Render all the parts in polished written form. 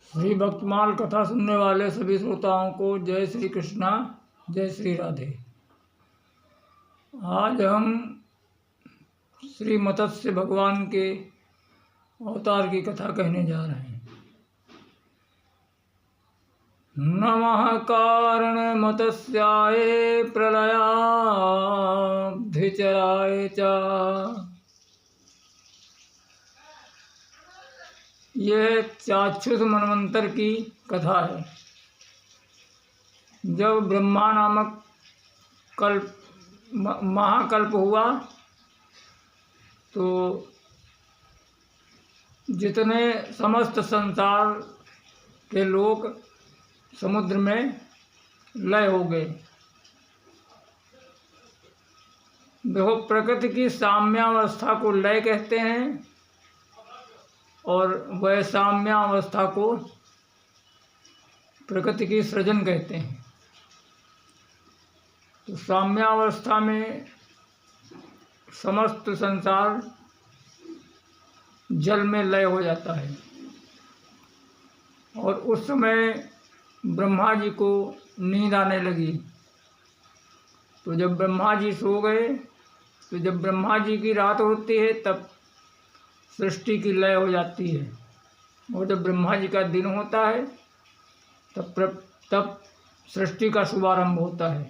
श्री भक्तमाल कथा सुनने वाले सभी श्रोताओं को जय श्री कृष्णा, जय श्री राधे। आज हम श्री मत्स्य भगवान के अवतार की कथा कहने जा रहे हैं। नमः कारण मत्स्याय प्रलयाब्धिचराय च। यह चाक्षुष मनवंतर की कथा है। जब ब्रह्मा नामक महाकल्प हुआ तो जितने समस्त संसार के लोग समुद्र में लय हो गए। देखो, प्रकृति की साम्यावस्था को लय कहते हैं और वह साम्यावस्था को प्रकृति की सृजन कहते हैं। तो साम्यावस्था में समस्त संसार जल में लय हो जाता है और उस समय ब्रह्मा जी को नींद आने लगी। तो जब ब्रह्मा जी सो गए, तो जब ब्रह्मा जी की रात होती है तब सृष्टि की लय हो जाती है, और जब ब्रह्मा जी का दिन होता है तब सृष्टि का शुभारंभ होता है।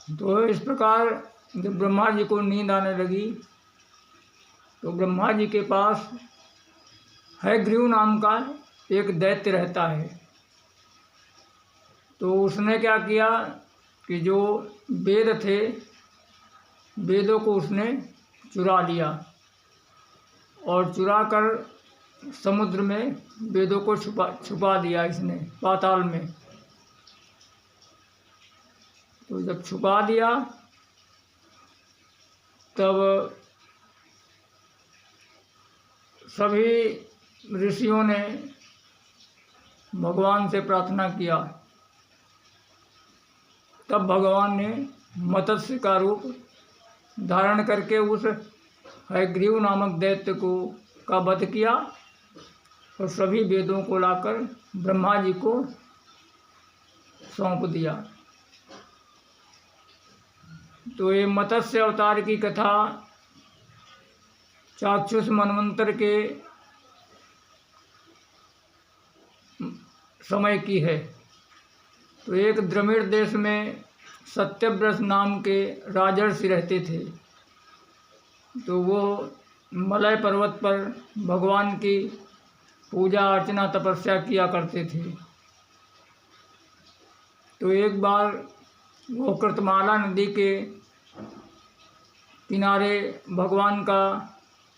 तो इस प्रकार जब ब्रह्मा जी को नींद आने लगी तो ब्रह्मा जी के पास हयग्रीव नाम का एक दैत्य रहता है। तो उसने क्या किया कि जो वेद थे, वेदों को उसने चुरा लिया और चुरा कर समुद्र में वेदों को छुपा दिया इसने, पाताल में। तो जब छुपा दिया तब सभी ऋषियों ने भगवान से प्रार्थना किया। तब भगवान ने मत्स्य का रूप धारण करके उस हयग्रीव नामक दैत्य का वध किया और सभी वेदों को लाकर ब्रह्मा जी को सौंप दिया। तो ये मत्स्य अवतार की कथा चाक्षुष मनवंतर के समय की है। तो एक द्रविड़ देश में सत्यव्रत नाम के राजर्षि रहते थे। तो वो मलय पर्वत पर भगवान की पूजा अर्चना तपस्या किया करते थे। तो एक बार वो कृतमाला नदी के किनारे भगवान का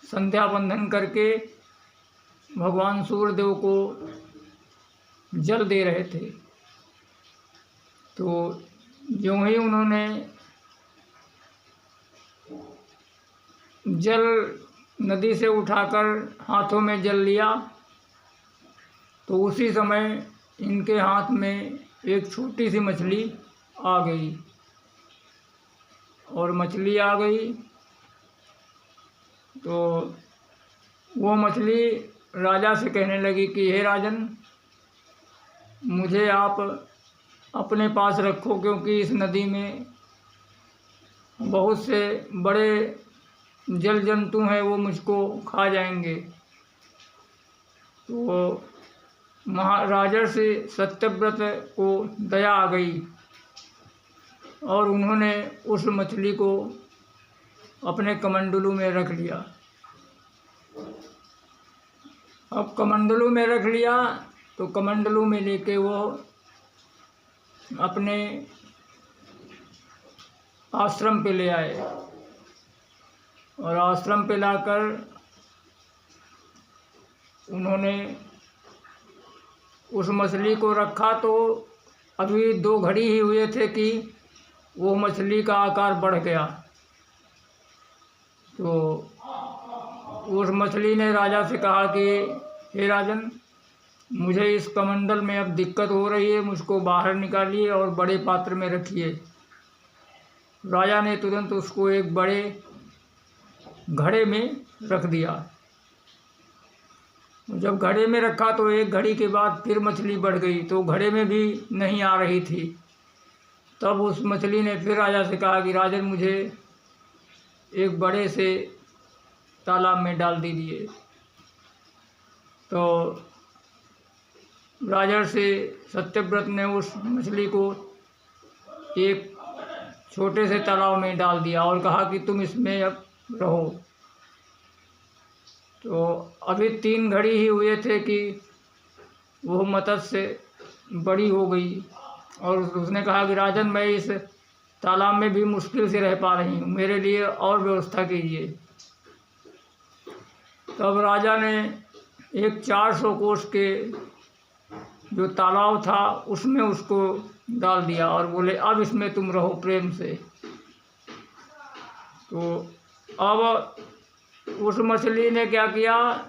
संध्या बंधन करके भगवान सूर्यदेव को जल दे रहे थे। तो ज्यों ही उन्होंने जल नदी से उठाकर हाथों में जल लिया तो उसी समय इनके हाथ में एक छोटी सी मछली आ गई। और मछली आ गई तो वो मछली राजा से कहने लगी कि हे राजन, मुझे आप अपने पास रखो, क्योंकि इस नदी में बहुत से बड़े जल जंतु हैं, वो मुझको खा जाएंगे। तो महाराजर्षि सत्यव्रत को दया आ गई और उन्होंने उस मछली को अपने कमंडलू में रख लिया। अब कमंडलू में रख लिया तो कमंडलू में लेके वो अपने आश्रम पे ले आए और आश्रम पे लाकर उन्होंने उस मछली को रखा। तो अभी 2 घड़ी ही हुए थे कि वो मछली का आकार बढ़ गया। तो उस मछली ने राजा से कहा कि हे राजन, मुझे इस कमंडल में अब दिक्कत हो रही है, मुझको बाहर निकालिए और बड़े पात्र में रखिए। राजा ने तुरंत उसको एक बड़े घड़े में रख दिया। जब घड़े में रखा तो एक घड़ी के बाद फिर मछली बढ़ गई, तो घड़े में भी नहीं आ रही थी। तब उस मछली ने फिर राजा से कहा कि राजन, मुझे एक बड़े से तालाब में डाल दीजिए। तो राजर्षि सत्यव्रत ने उस मछली को एक छोटे से तालाब में डाल दिया और कहा कि तुम इसमें अब रहो। तो अभी 3 घड़ी ही हुए थे कि वो मत्स्य बड़ी हो गई और उसने कहा कि राजन, मैं इस तालाब में भी मुश्किल से रह पा रही हूँ, मेरे लिए और व्यवस्था कीजिए। तब राजा ने एक 400 कोस के जो तालाब था उसमें उसको डाल दिया और बोले, अब इसमें तुम रहो प्रेम से। तो अब उस मछली ने क्या किया,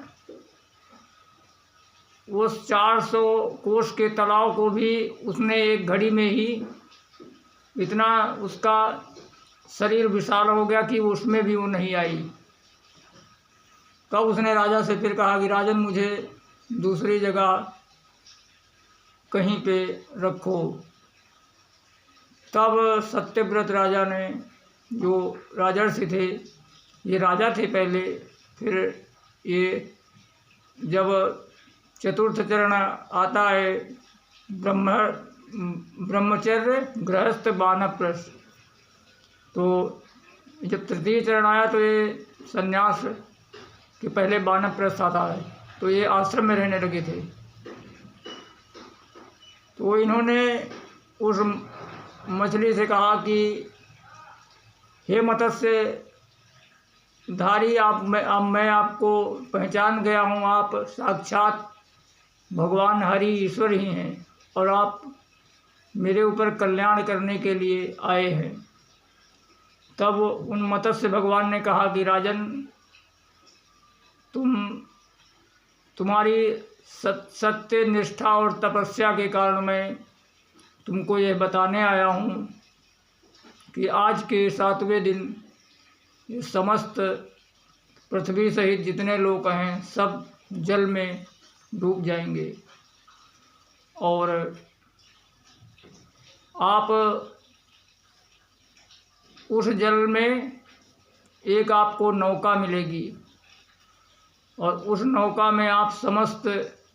उस 400 कोस के तालाब को भी उसने एक घड़ी में ही इतना उसका शरीर विशाल हो गया कि उसमें भी वो नहीं आई। तब उसने राजा से फिर कहा कि राजन, मुझे दूसरी जगह कहीं पे रखो। तब सत्यव्रत राजा ने, जो राजर्षि थे, ये राजा थे पहले, फिर ये जब चतुर्थ चरण आता है ब्रह्मचर्य गृहस्थ वानप्रस्थ, तो जब तृतीय चरण आया तो ये संन्यास के पहले वानप्रस्थ आता है, तो ये आश्रम में रहने लगे थे। तो इन्होंने उस मछली से कहा कि हे मत्स्य धारी, अब मैं आपको पहचान गया हूँ, आप साक्षात भगवान हरि ईश्वर ही हैं और आप मेरे ऊपर कल्याण करने के लिए आए हैं। तब उन मत्स्य भगवान ने कहा कि राजन, तुम्हारी सत्य निष्ठा और तपस्या के कारण मैं तुमको ये बताने आया हूँ कि आज के 7वें दिन ये समस्त पृथ्वी सहित जितने लोग हैं सब जल में डूब जाएंगे और आप उस जल में एक आपको नौका मिलेगी और उस नौका में आप समस्त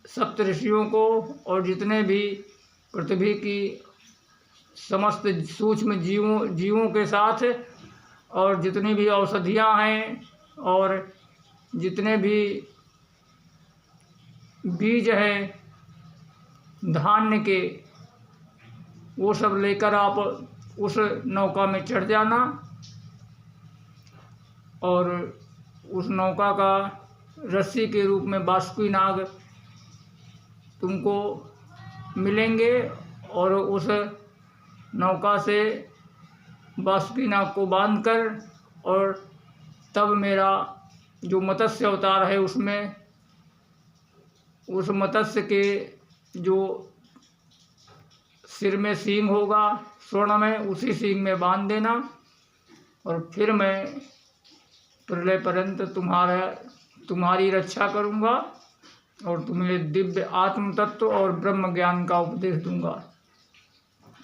सप्तऋषियों को और जितने भी पृथ्वी की समस्त सूक्ष्म जीवों के साथ और जितनी भी औषधियाँ हैं और जितने भी बीज हैं धान्य के, वो सब लेकर आप उस नौका में चढ़ जाना और उस नौका का रस्सी के रूप में बासुकी नाग तुमको मिलेंगे और उस नौका से बासुकी नाग को बांधकर और तब मेरा जो मत्स्य अवतार है उसमें उस मत्स्य के जो सिर में सींग होगा स्वर्ण में, उसी सींग में बांध देना और फिर मैं प्रलय पर्यंत तुम्हारी रक्षा करूँगा और तुम्हें दिव्य आत्म तत्व और ब्रह्म ज्ञान का उपदेश दूंगा।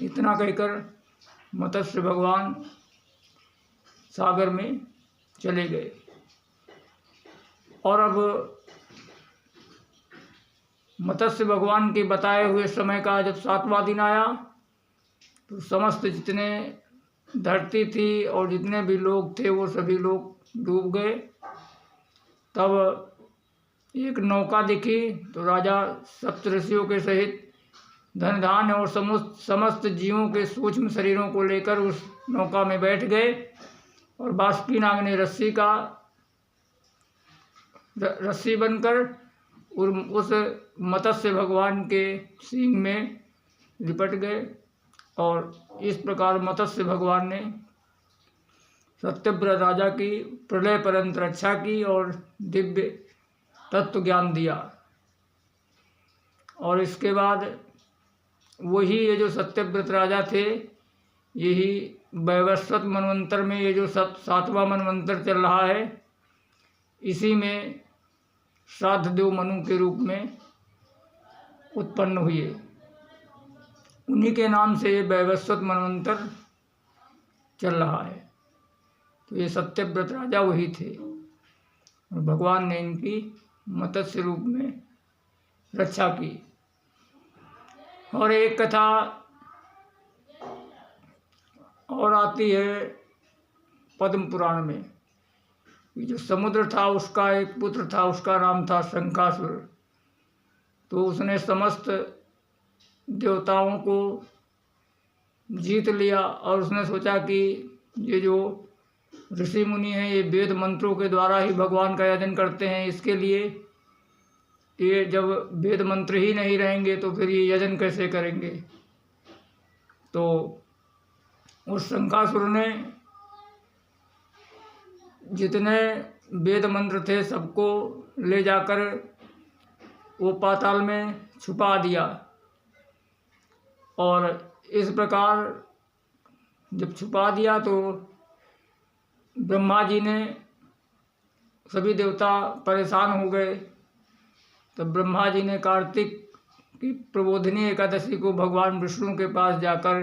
इतना कहकर मत्स्य भगवान सागर में चले गए। और अब मत्स्य भगवान के बताए हुए समय का जब 7वां दिन आया तो समस्त जितने धरती थी और जितने भी लोग थे वो सभी लोग डूब गए। तब एक नौका दिखी तो राजा सप्तऋषियों के सहित धन धान्य और समस्त जीवों के सूक्ष्म शरीरों को लेकर उस नौका में बैठ गए और बासुकी नाग ने रस्सी बनकर उस मत्स्य भगवान के सींग में लिपट गए और इस प्रकार मत्स्य भगवान ने सत्यव्रत राजा की प्रलय पर्यंत रक्षा की और दिव्य तत्व ज्ञान दिया। और इसके बाद वही ये जो सत्यव्रत राजा थे, यही वैवस्वत मनवंतर में ये जो 7वां मनवंतर चल रहा है, इसी में श्राद्धदेव मनु के रूप में उत्पन्न हुए। उन्हीं के नाम से ये वैवस्वत मनवंतर चल रहा है। तो ये सत्यव्रत राजा वही थे और भगवान ने इनकी मत्स्य रूप में रक्षा की। और एक कथा और आती है पद्म पुराण में। ये जो समुद्र था उसका एक पुत्र था, उसका नाम था शंखासुर। तो उसने समस्त देवताओं को जीत लिया और उसने सोचा कि ये जो ऋषि मुनि हैं ये वेद मंत्रों के द्वारा ही भगवान का यजन करते हैं, इसके लिए ये जब वेद मंत्र ही नहीं रहेंगे तो फिर ये यजन कैसे करेंगे। तो उस शंखासुर ने जितने वेद मंत्र थे सबको ले जाकर वो पाताल में छुपा दिया। और इस प्रकार जब छुपा दिया तो ब्रह्मा जी ने, सभी देवता परेशान हो गए। तब ब्रह्मा जी ने कार्तिक की प्रबोधिनी एकादशी को भगवान विष्णु के पास जाकर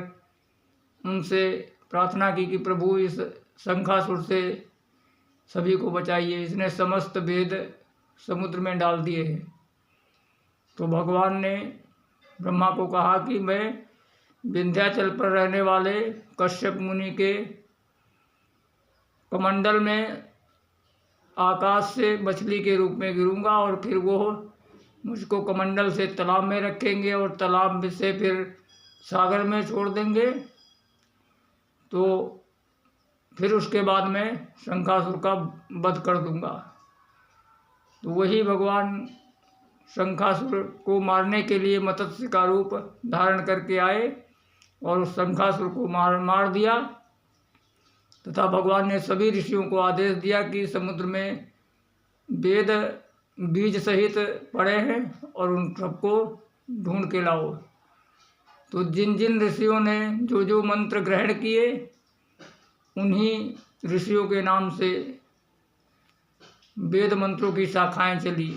उनसे प्रार्थना की कि प्रभु इस शंखासुर से सभी को बचाइए, इसने समस्त वेद समुद्र में डाल दिए हैं। तो भगवान ने ब्रह्मा को कहा कि मैं विंध्याचल पर रहने वाले कश्यप मुनि के कमंडल में आकाश से मछली के रूप में गिरूंगा और फिर वो मुझको कमंडल से तालाब में रखेंगे और तालाब में से फिर सागर में छोड़ देंगे। तो फिर उसके बाद मैं शंखासुर का वध कर दूंगा। तो वही भगवान शंखासुर को मारने के लिए मत्स्य का रूप धारण करके आए और उस शंखासुर को मार दिया। तथा भगवान ने सभी ऋषियों को आदेश दिया कि समुद्र में वेद बीज सहित पड़े हैं और उन सबको ढूंढ के लाओ। तो जिन जिन ऋषियों ने जो जो मंत्र ग्रहण किए उन्हीं ऋषियों के नाम से वेद मंत्रों की शाखाएं चली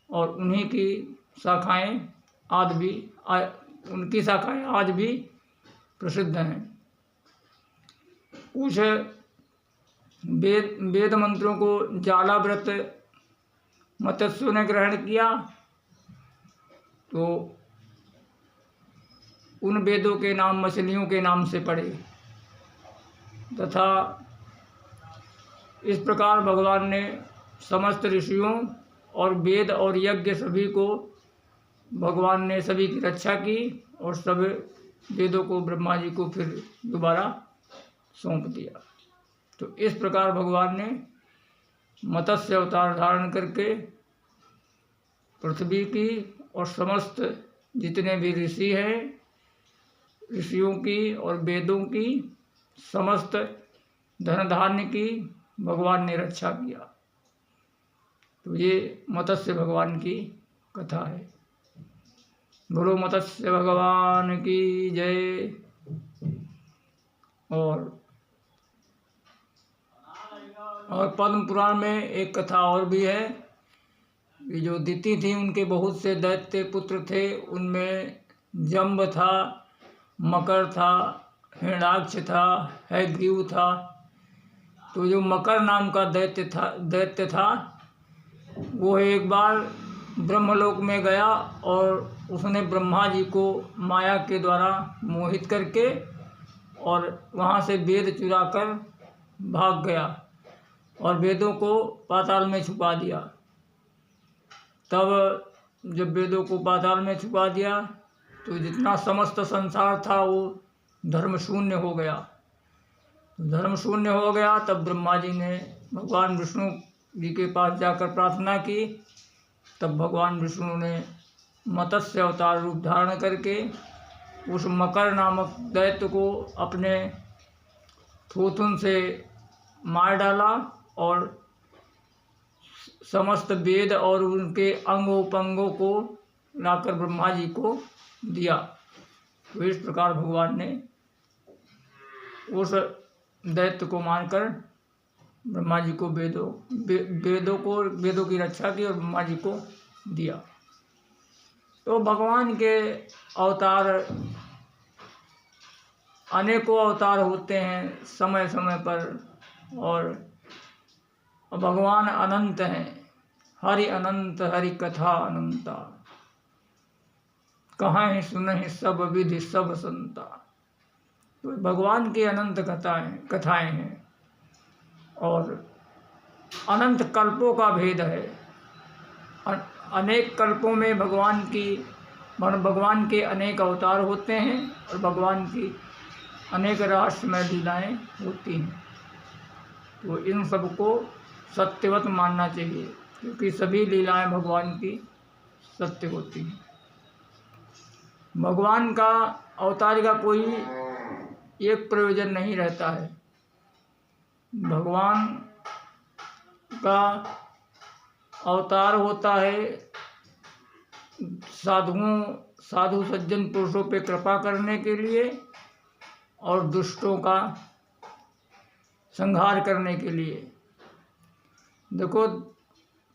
और उन्हीं की शाखाएं आज भी उनकी शाखाएं आज भी प्रसिद्ध हैं। कुछ वेद मंत्रों को जालाव्रत मत्स्यों ने ग्रहण किया तो उन वेदों के नाम मछलियों के नाम से पड़े। तथा इस प्रकार भगवान ने समस्त ऋषियों और वेद और यज्ञ सभी को भगवान ने सभी की रक्षा की और सब वेदों को ब्रह्मा जी को फिर दोबारा सौंप दिया। तो इस प्रकार भगवान ने मत्स्य अवतार धारण करके पृथ्वी की और समस्त जितने भी ऋषि हैं, ऋषियों की और वेदों की, समस्त धन धान्य की भगवान ने रक्षा किया। तो ये मत्स्य भगवान की कथा है। बोलो मत्स्य भगवान की जय। और पद्म पुराण में एक कथा और भी है कि जो दिति थी उनके बहुत से दैत्य पुत्र थे। उनमें जम्ब था, मकर था, हिरणाक्ष था, हयग्रीव था। तो जो मकर नाम का दैत्य था वो एक बार ब्रह्मलोक में गया और उसने ब्रह्मा जी को माया के द्वारा मोहित करके और वहाँ से वेद चुरा कर भाग गया और वेदों को पाताल में छुपा दिया। तब जब वेदों को पाताल में छुपा दिया तो जितना समस्त संसार था वो धर्म शून्य हो गया। धर्म शून्य हो गया तब ब्रह्मा जी ने भगवान विष्णु जी के पास जाकर प्रार्थना की। तब भगवान विष्णु ने मत्स्य अवतार रूप धारण करके उस मकर नामक दैत्य को अपने थूथुन से मार डाला और समस्त वेद और उनके अंग उपंगों को लाकर ब्रह्मा जी को दिया। तो इस प्रकार भगवान ने उस दैत्य को मारकर ब्रह्मा जी को वेदों की रक्षा की और ब्रह्मा जी को दिया। तो भगवान के अवतार, अनेकों अवतार होते हैं समय समय पर, और भगवान अनंत हैं। हरि अनंत हरि कथा अनंता, कहाँ सुनहि सब विधि सब संता। तो भगवान की अनंत कथाएं हैं और अनंत कल्पों का भेद है। अनेक कल्पों में भगवान के अनेक अवतार होते हैं और भगवान की अनेक रहस्यमय लीलाएं होती हैं। तो इन सबको सत्यवत मानना चाहिए, क्योंकि सभी लीलाएं भगवान की सत्य होती हैं। भगवान का अवतार का कोई एक प्रयोजन नहीं रहता है। भगवान का अवतार होता है साधु सज्जन पुरुषों पे कृपा करने के लिए और दुष्टों का संहार करने के लिए। देखो,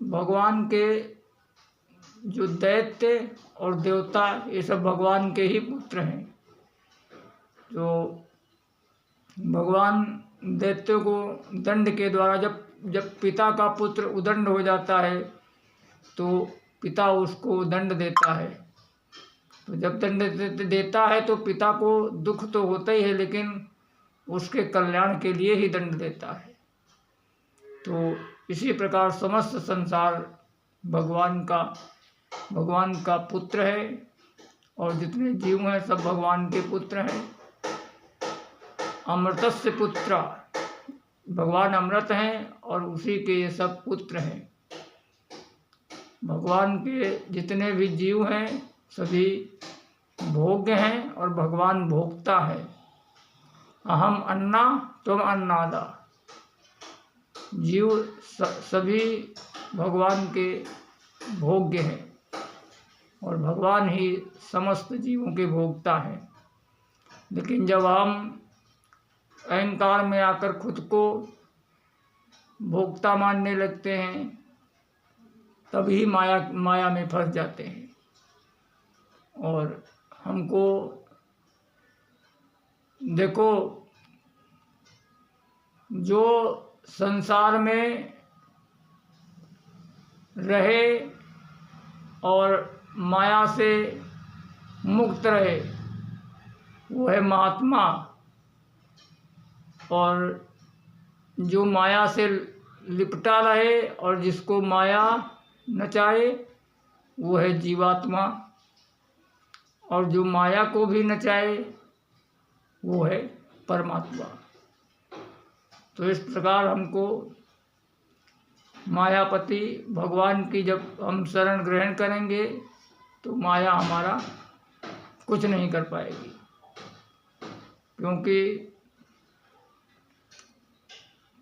भगवान के जो दैत्य और देवता, ये सब भगवान के ही पुत्र हैं। तो भगवान दैत्यों को दंड के द्वारा, जब पिता का पुत्र उदंड हो जाता है तो पिता उसको दंड देता है। तो जब दंड देता है तो पिता को दुख तो होता ही है, लेकिन उसके कल्याण के लिए ही दंड देता है। तो इसी प्रकार समस्त संसार भगवान का पुत्र है और जितने जीव हैं सब भगवान के पुत्र हैं। अमृतस्य पुत्र, भगवान अमृत हैं और उसी के ये सब पुत्र हैं। भगवान के जितने भी जीव हैं सभी भोग्य हैं और भगवान भोक्ता है। अहम अन्ना तुम अन्नादा। जीव सभी भगवान के भोग्य हैं और भगवान ही समस्त जीवों के भोक्ता हैं। लेकिन जब हम अहंकार में आकर खुद को भोक्ता मानने लगते हैं तभी माया में फंस जाते हैं। और हमको देखो, जो संसार में रहे और माया से मुक्त रहे वो है महात्मा, और जो माया से लिपटा रहे और जिसको माया नचाए वो है जीवात्मा, और जो माया को भी नचाए वो है परमात्मा। तो इस प्रकार हमको मायापति भगवान की जब हम शरण ग्रहण करेंगे तो माया हमारा कुछ नहीं कर पाएगी, क्योंकि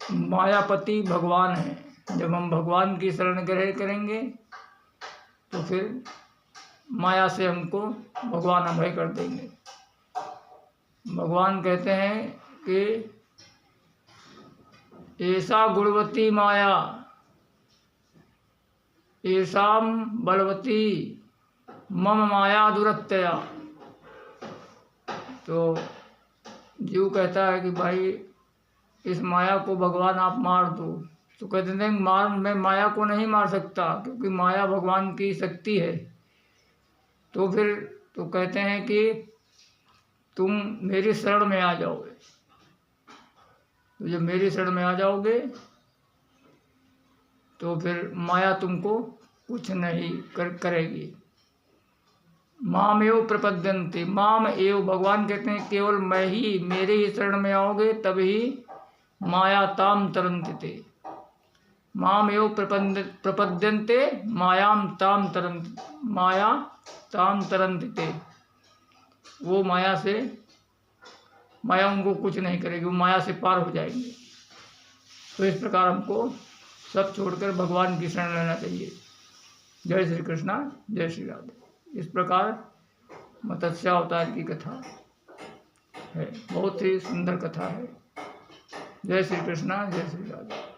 मायापति भगवान है। जब हम भगवान की शरण ग्रहण करेंगे तो फिर माया से हमको भगवान अभय कर देंगे। भगवान कहते हैं कि ऐसा गुणवती माया ऐसाम बलवती मम माया दुरत्यया। तो जीव कहता है कि भाई इस माया को भगवान आप मार दो। तो कहते हैं मैं माया को नहीं मार सकता, क्योंकि माया भगवान की शक्ति है। तो फिर तो कहते हैं कि तुम मेरी शरण में आ जाओगे। तो जब मेरी शरण में आ जाओगे तो फिर माया तुमको कुछ नहीं करेगी। माम एव प्रपद्यन्ते, माम एव, भगवान कहते हैं केवल मैं ही, मेरे ही शरण में आओगे तभी माया ताम तरन्ते। माम एव प्रपद्यन्ते मायाम ताम तरन्ते, माया ताम तरन्ते। वो माया उनको कुछ नहीं करेगी, वो माया से पार हो जाएंगे। तो इस प्रकार हमको सब छोड़कर भगवान की शरण लेना चाहिए। जय श्री कृष्णा, जय श्री राधे। इस प्रकार मत्स्य अवतार की कथा है, बहुत ही सुंदर कथा है। जय श्री कृष्णा, जय श्री राधे।